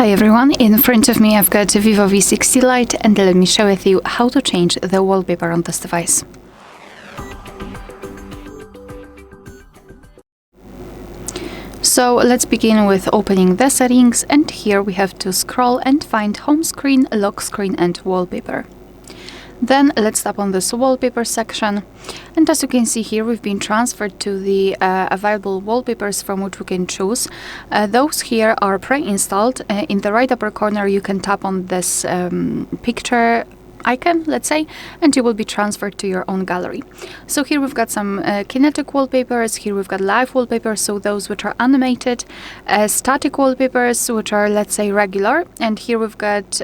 Hi everyone, in front of me I've got a VIVO V60 Lite and let me share with you how to change the wallpaper on this device. So let's begin with opening the settings, and here we have to scroll and find home screen, lock screen and wallpaper. Then let's tap on this wallpaper section, and as you can see here we've been transferred to the available wallpapers from which we can choose. Those here are pre-installed. In the right upper corner you can tap on this picture icon, let's say, and you will be transferred to your own gallery. So here we've got some kinetic wallpapers, here we've got live wallpapers, so those which are animated, static wallpapers which are, let's say, regular, and here we've got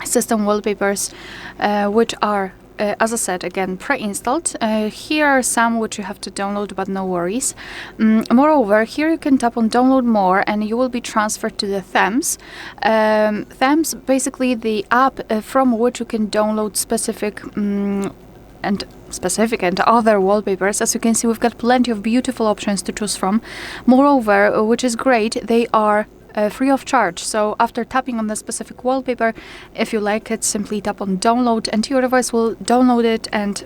system wallpapers which are as I said, again, pre-installed. Here are some which you have to download, but no worries. Moreover, here you can tap on download more and you will be transferred to the themes. Themes, basically the app from which you can download specific and other wallpapers. As you can see, we've got plenty of beautiful options to choose from. Moreover, which is great, they are free of charge. So after tapping on the specific wallpaper, if you like it, simply tap on download and your device will download it, and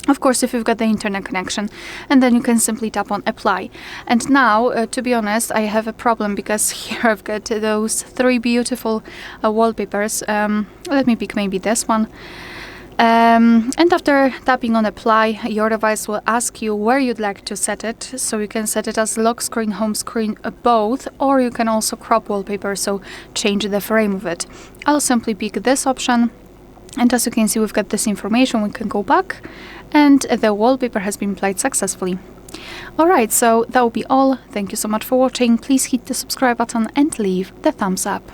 of course if you've got the internet connection, and then you can simply tap on apply. And now to be honest, I have a problem because here I've got those three beautiful wallpapers. Let me pick maybe this one. And after tapping on apply, your device will ask you where you'd like to set it. So you can set it as lock screen, home screen, both, or you can also crop wallpaper, so change the frame of it. I'll simply pick this option, and as you can see we've got this information. We can go back and the wallpaper has been applied successfully. Alright, so that will be all. Thank you so much for watching. Please hit the subscribe button and leave the thumbs up.